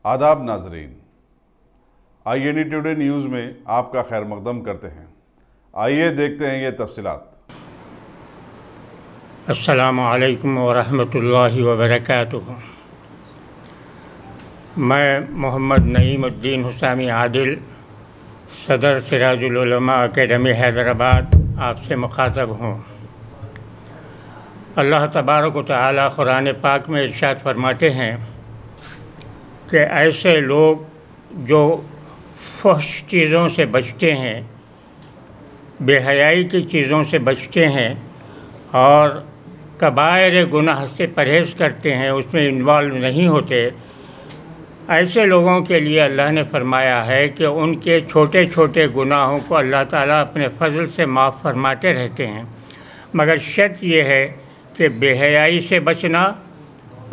आदाब नाजरीन, INE today news में आपका खैर मकदम करते हैं। आइए देखते हैं ये तफसीलात। अस्सलामु अलैकुम वरहमतुल्लाहि वबरकातुहू। मैं मोहम्मद नईमुद्दीन हुसामी आदिल, सदर सिराजुल उलमा अकेडमी हैदराबाद आपसे मुखातब हूँ। अल्लाह तबारक व तआला कुरान पाक में इरशाद फरमाते हैं कि ऐसे लोग जो फहश चीज़ों से बचते हैं, बेहयाई की चीज़ों से बचते हैं और कबायर गुनाह से परहेज़ करते हैं, उसमें इन्वॉल्व नहीं होते, ऐसे लोगों के लिए अल्लाह ने फरमाया है कि उनके छोटे छोटे गुनाहों को अल्लाह ताला अपने फ़ज़ल से माफ़ फरमाते रहते हैं। मगर शर्त ये है कि बेहयाई से बचना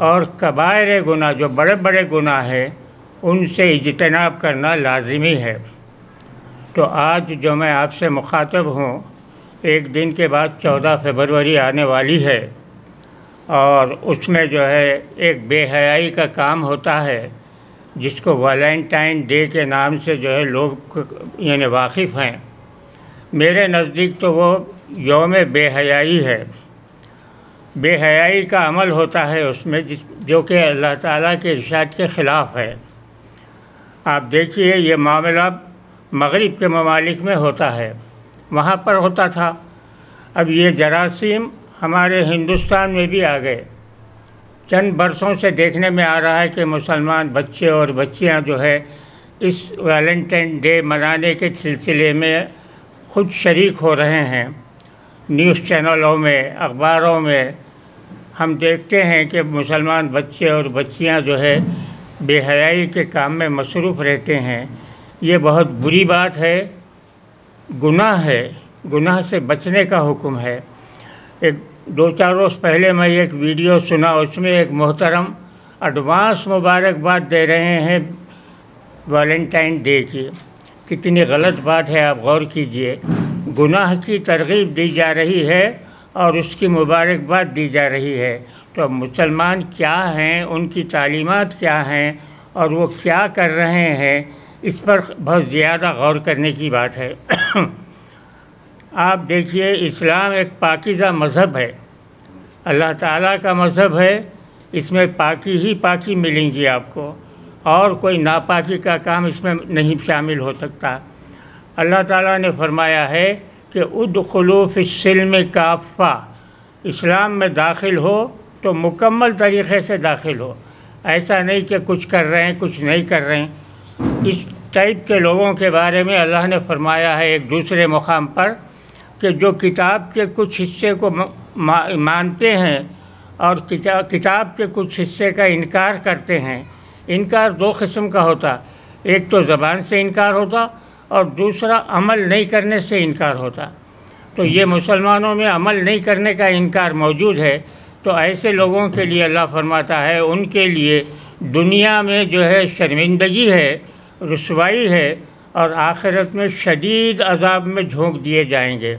और कबायर गुनाह जो बड़े बड़े गुनाह हैं उनसे इज्तनाब करना लाज़िमी है। तो आज जो मैं आपसे मुखातब हूँ, एक दिन के बाद 14 फरवरी आने वाली है और उसमें जो है एक बेहयाई का काम होता है जिसको वैलेंटाइन डे के नाम से जो है लोग यानी वाकिफ़ हैं। मेरे नज़दीक तो वो यौम बेहयाई है। बेहयाई का अमल होता है उसमें जो कि अल्लाह ताला के इरशाद के ख़िलाफ़ है। आप देखिए ये मामला मग़रिब के ममालिक में होता है, वहाँ पर होता था। अब ये जरासीम हमारे हिंदुस्तान में भी आ गए। चंद बरसों से देखने में आ रहा है कि मुसलमान बच्चे और बच्चियाँ जो है इस वैलेंटाइन डे मनाने के सिलसिले में ख़ुद शरीक हो रहे हैं। न्यूज़ चैनलों में, अखबारों में हम देखते हैं कि मुसलमान बच्चे और बच्चियां जो है बेहयाई के काम में मसरूफ़ रहते हैं। ये बहुत बुरी बात है, गुनाह है, गुनाह से बचने का हुक्म है। एक 2-4 रोज़ पहले मैं एक वीडियो सुना, उसमें एक मोहतरम एडवांस मुबारकबाद दे रहे हैं वैलेंटाइन डे की। कितनी गलत बात है, आप गौर कीजिए। गुनाह की तरगीब दी जा रही है और उसकी मुबारकबाद दी जा रही है। तो मुसलमान क्या हैं, उनकी तालीमात क्या हैं और वो क्या कर रहे हैं, इस पर बहुत ज़्यादा गौर करने की बात है। आप देखिए, इस्लाम एक पाकीज़ा मज़हब है, अल्लाह ताला का मज़हब है। इसमें पाकी ही पाकी मिलेंगी आपको, और कोई नापाकी का काम इसमें नहीं शामिल हो सकता। अल्लाह ताला ने फरमाया है कि उदखुलू फिस्सिल्म काफ़ा, इस्लाम में दाखिल हो तो मुकम्मल तरीक़े से दाखिल हो। ऐसा नहीं कि कुछ कर रहे हैं कुछ नहीं कर रहे हैं। इस टाइप के लोगों के बारे में अल्लाह ने फरमाया है एक दूसरे मुकाम पर कि जो किताब के कुछ हिस्से को मानते हैं और किताब के कुछ हिस्से का इनकार करते हैं। इनकार 2 किस्म का होता, एक तो ज़बान से इनकार होता और दूसरा अमल नहीं करने से इनकार होता। तो ये मुसलमानों में अमल नहीं करने का इनकार मौजूद है। तो ऐसे लोगों के लिए अल्लाह फरमाता है उनके लिए दुनिया में जो है शर्मिंदगी है, रुसवाई है और आखिरत में शदीद अज़ाब में झोंक दिए जाएंगे।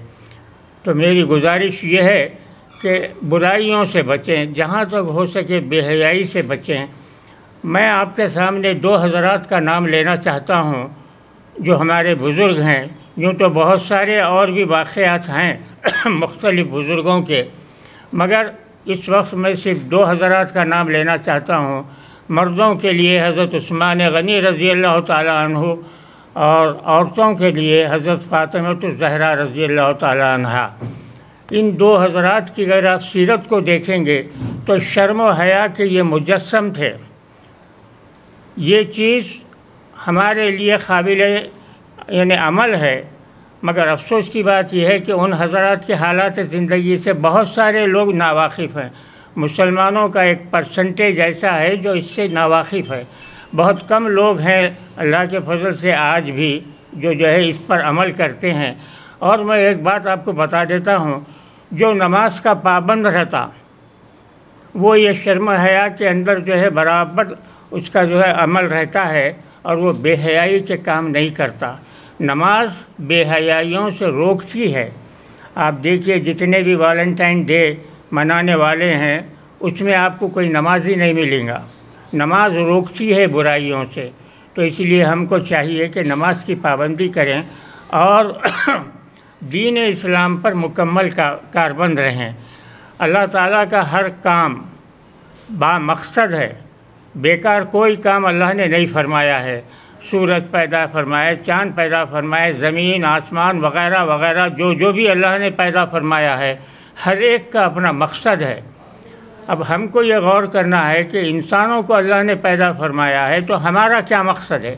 तो मेरी गुजारिश ये है कि बुराइयों से बचें, जहाँ तक हो सके बेहयाई से बचें। मैं आपके सामने 2 हज़रात का नाम लेना चाहता हूँ जो हमारे बुज़ुर्ग हैं। यूँ तो बहुत सारे और भी वाक़यात हैं मुख्तलिफ़ बुज़ुर्गों के, मगर इस वक्त मैं सिर्फ 2 हज़रात का नाम लेना चाहता हूँ। मर्दों के लिए हज़रत उस्मान गनी रज़ी अल्लाह ताला अन्हु और औरतों के लिए हज़रत फ़ातिमा ज़हरा रज़ी अल्लाह ताला अन्हा। इन 2 हज़रात की अगर आप सीरत को देखेंगे तो शर्म व हया के ये मुजस्सम थे। ये चीज़ हमारे लिए काबिल यानी अमल है, मगर अफसोस की बात यह है कि उन हज़रात के हालात ज़िंदगी से बहुत सारे लोग नावाकिफ़ हैं। मुसलमानों का एक परसेंटेज ऐसा है जो इससे नावाकिफ़ है। बहुत कम लोग हैं अल्लाह के फजल से आज भी जो है इस पर अमल करते हैं। और मैं एक बात आपको बता देता हूँ, जो नमाज का पाबंद रहता वो ये शर्म हया के अंदर जो है बराबर उसका जो है अमल रहता है और वो बेहयाई के काम नहीं करता। नमाज बेहयाइयों से रोकती है। आप देखिए जितने भी वैलेंटाइन डे मनाने वाले हैं उसमें आपको कोई नमाजी नहीं मिलेगा। نماز روکتی ہے برائیوں سے، تو اس لیے ہم کو چاہیے کہ نماز کی پابندی کریں اور دین اسلام پر مکمل کاربند رہیں۔ اللہ تعالیٰ کا ہر کام با مقصد ہے، بیکار کوئی کام اللہ نے نہیں فرمایا ہے۔ سورج پیدا فرمائے، چاند پیدا فرمائے، زمین آسمان وغیرہ وغیرہ جو بھی اللہ نے پیدا فرمایا ہے، ہر ایک کا اپنا مقصد ہے۔ اب ہم کو یہ غور کرنا ہے کہ انسانوں کو اللہ نے پیدا فرمایا ہے تو ہمارا کیا مقصد ہے،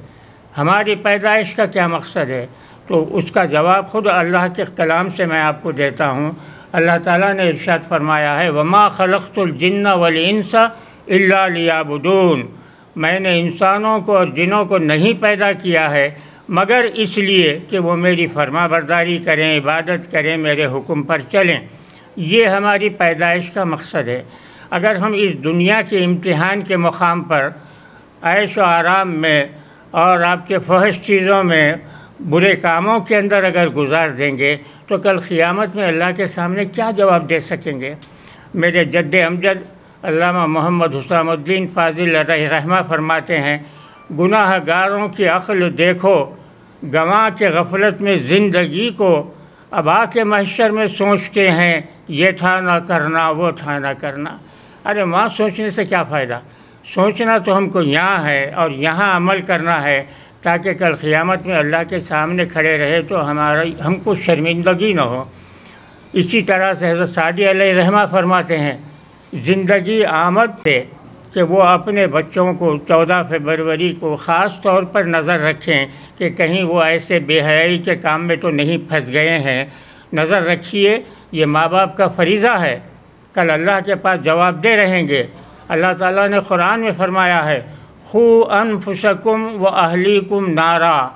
ہماری پیدائش کا کیا مقصد ہے؟ تو اس کا جواب خود اللہ کے کلام سے میں آپ کو دیتا ہوں۔ اللہ تعالیٰ نے ارشاد فرمایا ہے وَمَا خَلَقْتُ الْجِنَّ وَالْإِنسَ إِلَّا لِيَعْبُدُونَ، میں نے انسانوں کو اور جنوں کو نہیں پیدا کیا ہے مگر اس لیے کہ وہ میری فرما برداری کریں، عبادت کریں، میرے حکم پر چلیں۔ یہ ہماری پیدائش کا مقصد ہے۔ اگر ہم اس دنیا کے امتحان کے مقام پر عیش و آرام میں اور آپ کے فحش چیزوں میں، برے کاموں کے اندر اگر گزار دیں گے تو کل قیامت میں اللہ کے سامنے کیا جواب دے سکیں گے؟ میرے جد امجد علامہ محمد حسام الدین فاضل علیہ رحمہ فرماتے ہیں گناہ گاروں کی عقل دیکھو، گنوا کے غفلت میں زندگی کو، اب آ کے محشر میں سوچتے ہیں یہ تھا نہ کرنا، وہ تھا نہ کرنا۔ ارے وہاں سوچنے سے کیا فائدہ؟ سوچنا تو ہم کو یہاں ہے اور یہاں عمل کرنا ہے تاکہ کل قیامت میں اللہ کے سامنے کھڑے رہے تو ہم کو شرمندگی نہ ہو۔ اسی طرح سے حضرت سعدی علیہ رحمہ فرماتے ہیں زندگی آمد سے کہ وہ اپنے بچوں کو 14 فروری کو خاص طور پر نظر رکھیں کہ کہیں وہ ایسے بے حیائی کے کام میں تو نہیں پھنس گئے ہیں۔ نظر رکھیے، یہ ماں باپ کا فریضہ ہے، کل اللہ کے پاس جواب دے رہیں گے۔ اللہ تعالیٰ نے قرآن میں فرمایا ہے قُوا أَنفُسَكُمْ وَأَهْلِيكُمْ نَارًا،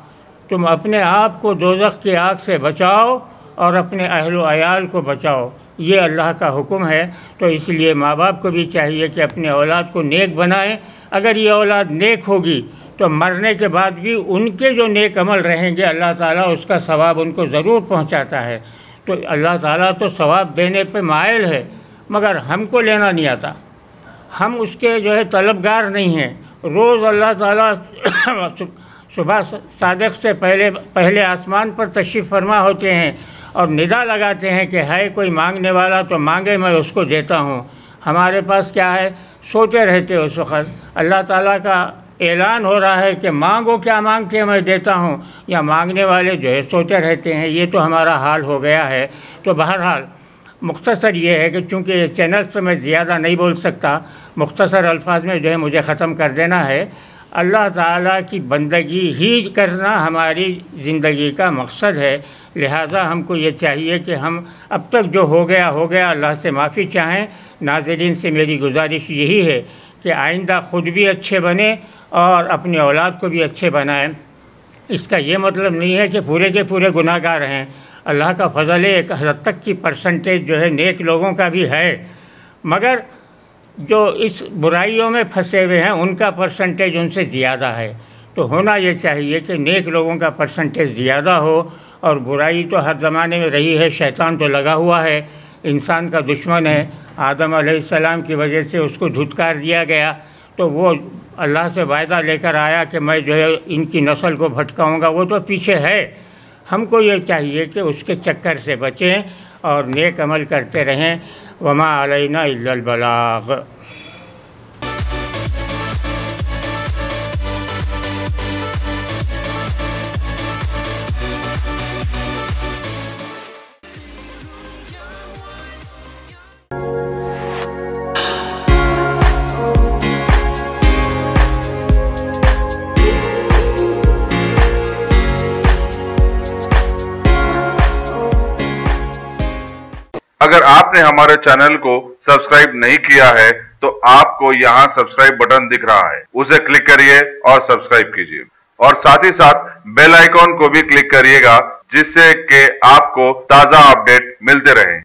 تم اپنے آپ کو دوزخ کی آگ سے بچاؤ اور اپنے اہل و عیال کو بچاؤ، یہ اللہ کا حکم ہے۔ تو اس لیے ماں باپ کو بھی چاہیے کہ اپنے اولاد کو نیک بنائیں۔ اگر یہ اولاد نیک ہوگی تو مرنے کے بعد بھی ان کے جو نیک عمل رہیں گے اللہ تعالیٰ اس کا ثواب ان کو ضرور پہنچاتا ہے۔ تو اللہ تعالیٰ تو ثواب دینے پہ مائل ہے مگر ہم کو لینا نہیں آتا، ہم اس کے طلبگار نہیں ہیں۔ روز اللہ تعالیٰ صبح صادق سے پہلے آسمان پر تشریف فرما ہوتے ہیں اور ندا لگاتے ہیں کہ ہے کوئی مانگنے والا تو مانگے، میں اس کو دیتا ہوں۔ ہمارے پاس کیا ہے؟ سوچے رہتے اس وقت اللہ تعالیٰ کا اعلان ہو رہا ہے کہ مانگو، کیا مانگتے ہیں میں دیتا ہوں، یا مانگنے والے سوچے رہتے ہیں۔ یہ تو ہمارا حال ہو گیا ہے۔ تو بہرحال مختصر یہ ہے کہ چونکہ یہ چینل سے میں زیادہ نہیں بول سکتا، مختصر الفاظ میں مجھے ختم کر دینا ہے۔ اللہ تعالیٰ کی بندگی ہی کرنا ہماری زندگی کا مقصد ہے، لہٰذا ہم کو یہ چاہیے کہ ہم اب تک جو ہو گیا اللہ سے معافی چاہیں۔ ناظرین سے میری گزارش یہی ہے کہ آئندہ خود بھی اچھے بنیں اور اپنی اولاد کو بھی اچھے بنائیں۔ اس کا یہ مطلب نہیں ہے کہ پورے کے پورے گناہ گار ہیں۔ اللہ کا فضل ہے، ایک حد تک کی پرسنٹیج نیک لوگوں کا بھی ہے، مگر جو اس برائیوں میں پھنسے ہوئے ہیں ان کا پرسنٹیج ان سے زیادہ ہے۔ تو ہونا یہ چاہیے کہ نیک لوگوں کا پرسنٹیج زیادہ ہو، اور برائی تو ہر زمانے میں رہی ہے، شیطان تو لگا ہوا ہے، انسان کا دشمن ہے۔ آدم علیہ السلام کی وجہ سے اس کو دھتکار دیا گیا، تو وہ اللہ سے وعدہ لے کر آیا کہ میں ان کی نسل کو بھٹکاؤں گا، وہ تو پیچھے ہے۔ ہم کو یہ چاہیے کہ اس کے چکر سے بچیں اور نیک عمل کرتے رہیں۔ وما علینا الا البلاغ۔ اگر آپ نے ہمارے چینل کو سبسکرائب نہیں کیا ہے تو آپ کو یہاں سبسکرائب بٹن دکھ رہا ہے، اسے کلک کریے اور سبسکرائب کیجیے، اور ساتھ ہی ساتھ بیل آئیکن کو بھی کلک کریے گا جس سے کہ آپ کو تازہ اپڈیٹ ملتے رہیں۔